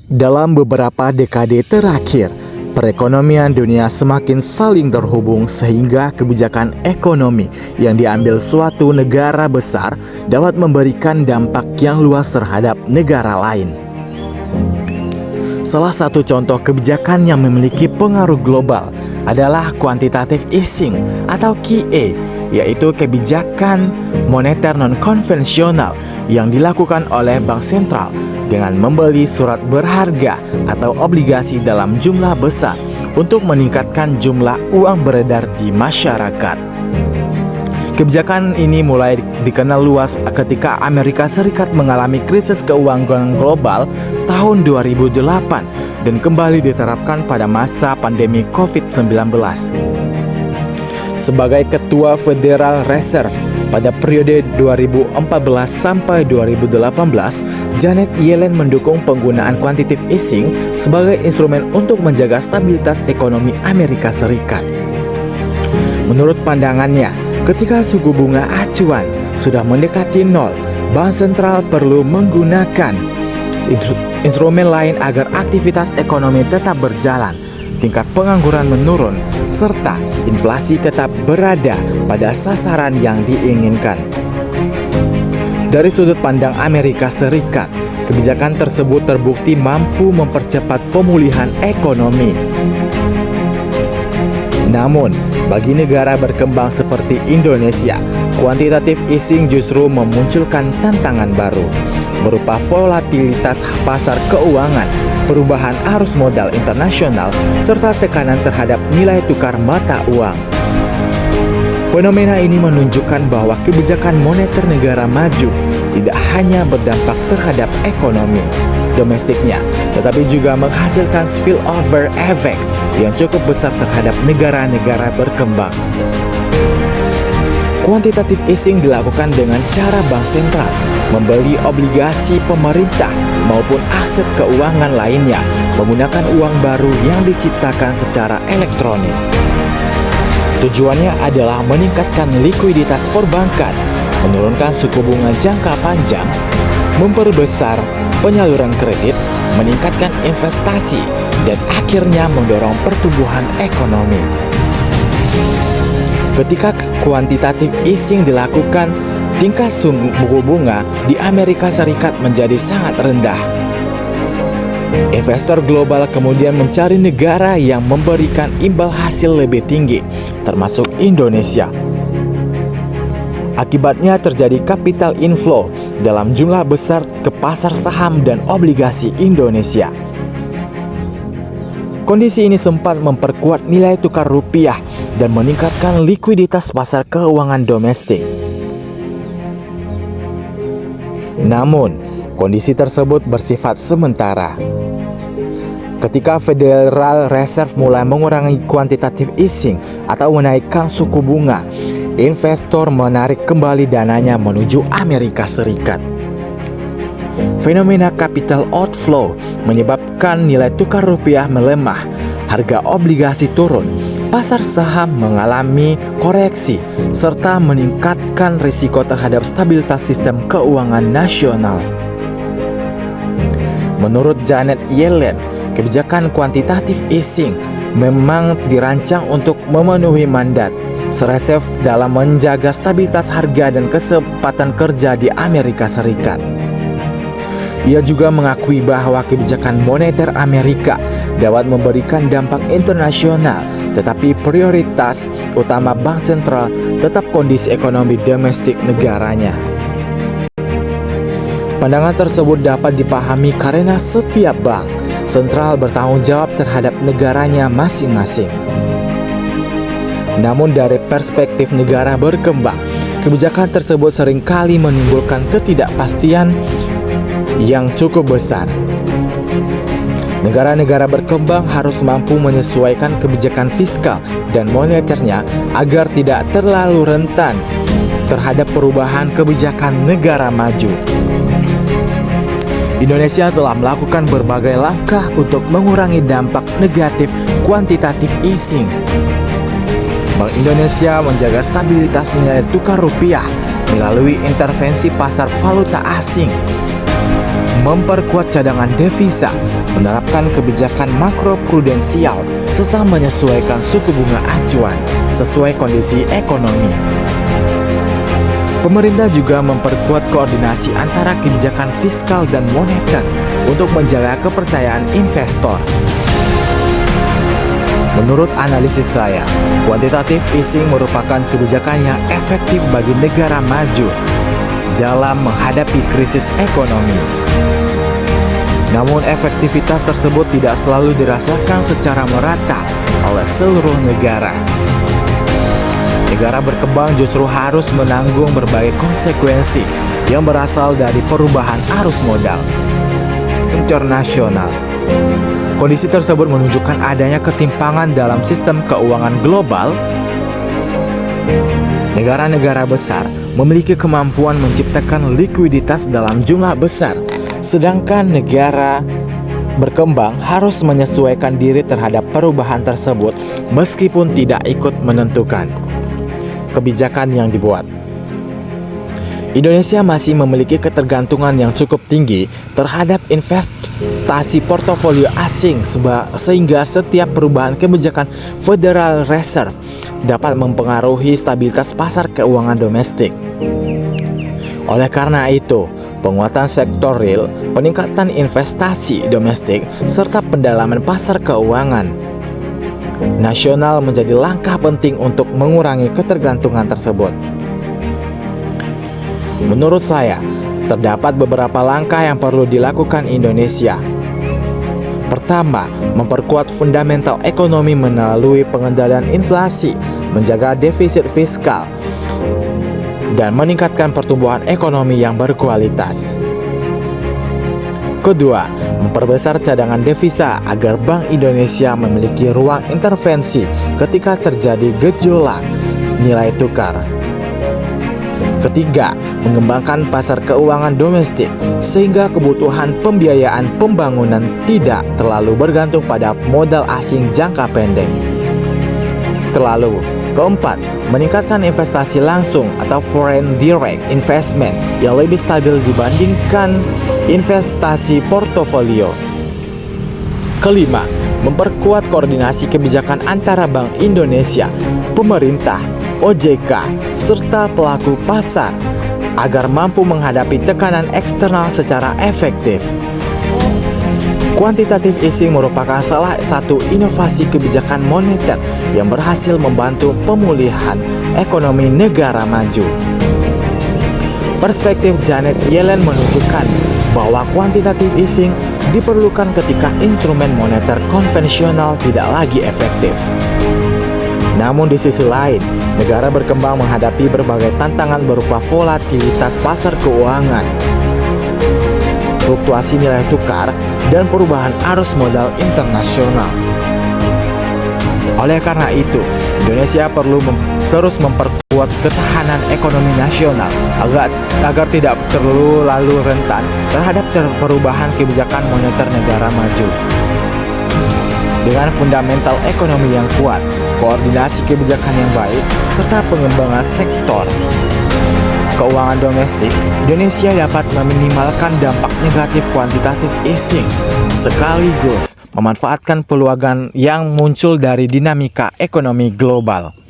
Dalam beberapa dekade terakhir, perekonomian dunia semakin saling terhubung sehingga kebijakan ekonomi yang diambil suatu negara besar dapat memberikan dampak yang luas terhadap negara lain. Salah satu contoh kebijakan yang memiliki pengaruh global adalah quantitative easing atau QE, yaitu kebijakan moneter non-konvensional yang dilakukan oleh bank sentral dengan membeli surat berharga atau obligasi dalam jumlah besar untuk meningkatkan jumlah uang beredar di masyarakat. Kebijakan ini mulai dikenal luas ketika Amerika Serikat mengalami krisis keuangan global tahun 2008 dan kembali diterapkan pada masa pandemi COVID-19. Sebagai Ketua Federal Reserve pada periode 2014 sampai 2018, Janet Yellen mendukung penggunaan quantitative easing sebagai instrumen untuk menjaga stabilitas ekonomi Amerika Serikat. Menurut pandangannya, ketika suku bunga acuan sudah mendekati nol, bank sentral perlu menggunakan instrumen lain agar aktivitas ekonomi tetap berjalan, tingkat pengangguran menurun, serta inflasi tetap berada pada sasaran yang diinginkan. Dari sudut pandang Amerika Serikat, kebijakan tersebut terbukti mampu mempercepat pemulihan ekonomi. Namun, bagi negara berkembang seperti Indonesia, quantitative easing justru memunculkan tantangan baru, berupa volatilitas pasar keuangan, perubahan arus modal internasional, serta tekanan terhadap nilai tukar mata uang. Fenomena ini menunjukkan bahwa kebijakan moneter negara maju tidak hanya berdampak terhadap ekonomi domestiknya, tetapi juga menghasilkan spillover effect yang cukup besar terhadap negara-negara berkembang. Quantitative easing dilakukan dengan cara bank sentral membeli obligasi pemerintah maupun aset keuangan lainnya menggunakan uang baru yang diciptakan secara elektronik. Tujuannya adalah meningkatkan likuiditas perbankan, menurunkan suku bunga jangka panjang, memperbesar penyaluran kredit, meningkatkan investasi, dan akhirnya mendorong pertumbuhan ekonomi. Ketika quantitative easing dilakukan, tingkat suku bunga di Amerika Serikat menjadi sangat rendah. Investor global kemudian mencari negara yang memberikan imbal hasil lebih tinggi, termasuk Indonesia. Akibatnya terjadi capital inflow dalam jumlah besar ke pasar saham dan obligasi Indonesia. Kondisi ini sempat memperkuat nilai tukar rupiah dan meningkatkan likuiditas pasar keuangan domestik. Namun, kondisi tersebut bersifat sementara. Ketika Federal Reserve mulai mengurangi quantitative easing atau menaikkan suku bunga, investor menarik kembali dananya menuju Amerika Serikat. Fenomena capital outflow menyebabkan nilai tukar rupiah melemah, harga obligasi turun, pasar saham mengalami koreksi, serta meningkatkan risiko terhadap stabilitas sistem keuangan nasional. Menurut Janet Yellen, kebijakan quantitative easing memang dirancang untuk memenuhi mandat Reserve dalam menjaga stabilitas harga dan kesempatan kerja di Amerika Serikat. Ia juga mengakui bahwa kebijakan moneter Amerika dapat memberikan dampak internasional, tetapi prioritas utama bank sentral tetap kondisi ekonomi domestik negaranya. Pandangan tersebut dapat dipahami karena setiap bank sentral bertanggung jawab terhadap negaranya masing-masing. Namun dari perspektif negara berkembang, kebijakan tersebut seringkali menimbulkan ketidakpastian yang cukup besar. Negara-negara berkembang harus mampu menyesuaikan kebijakan fiskal dan moneternya agar tidak terlalu rentan terhadap perubahan kebijakan negara maju. Indonesia telah melakukan berbagai langkah untuk mengurangi dampak negatif quantitative easing. Bank Indonesia menjaga stabilitas nilai tukar rupiah melalui intervensi pasar valuta asing, memperkuat cadangan devisa, menerapkan kebijakan makroprudensial, serta menyesuaikan suku bunga acuan sesuai kondisi ekonomi. Pemerintah juga memperkuat koordinasi antara kebijakan fiskal dan moneter untuk menjaga kepercayaan investor. Menurut analisis saya, quantitative easing merupakan kebijakan yang efektif bagi negara maju dalam menghadapi krisis ekonomi. Namun efektivitas tersebut tidak selalu dirasakan secara merata oleh seluruh negara. Negara berkembang justru harus menanggung berbagai konsekuensi yang berasal dari perubahan arus modal internasional. Kondisi tersebut menunjukkan adanya ketimpangan dalam sistem keuangan global. Negara-negara besar memiliki kemampuan menciptakan likuiditas dalam jumlah besar, sedangkan negara berkembang harus menyesuaikan diri terhadap perubahan tersebut meskipun tidak ikut menentukan kebijakan yang dibuat. Indonesia masih memiliki ketergantungan yang cukup tinggi terhadap investasi portofolio asing sehingga setiap perubahan kebijakan Federal Reserve dapat mempengaruhi stabilitas pasar keuangan domestik. Oleh karena itu, penguatan sektor real, peningkatan investasi domestik, serta pendalaman pasar keuangan nasional menjadi langkah penting untuk mengurangi ketergantungan tersebut. Menurut saya, terdapat beberapa langkah yang perlu dilakukan Indonesia. Pertama, memperkuat fundamental ekonomi melalui pengendalian inflasi, menjaga defisit fiskal, dan meningkatkan pertumbuhan ekonomi yang berkualitas. Kedua, memperbesar cadangan devisa agar Bank Indonesia memiliki ruang intervensi ketika terjadi gejolak nilai tukar. Ketiga, mengembangkan pasar keuangan domestik sehingga kebutuhan pembiayaan pembangunan tidak terlalu bergantung pada modal asing jangka pendek. Keempat, meningkatkan investasi langsung atau foreign direct investment yang lebih stabil dibandingkan investasi portofolio. Kelima, memperkuat koordinasi kebijakan antara Bank Indonesia, pemerintah, OJK, serta pelaku pasar agar mampu menghadapi tekanan eksternal secara efektif. Quantitative easing merupakan salah satu inovasi kebijakan moneter yang berhasil membantu pemulihan ekonomi negara maju. Perspektif Janet Yellen menunjukkan bahwa quantitative easing diperlukan ketika instrumen moneter konvensional tidak lagi efektif. Namun di sisi lain, negara berkembang menghadapi berbagai tantangan berupa volatilitas pasar keuangan, fluktuasi nilai tukar, dan perubahan arus modal internasional. Oleh karena itu, Indonesia perlu terus memperkuat ketahanan ekonomi nasional agar tidak terlalu rentan terhadap perubahan kebijakan moneter negara maju. Dengan fundamental ekonomi yang kuat, koordinasi kebijakan yang baik, serta pengembangan sektor keuangan domestik, Indonesia dapat meminimalkan dampak negatif quantitative easing sekaligus memanfaatkan peluang yang muncul dari dinamika ekonomi global.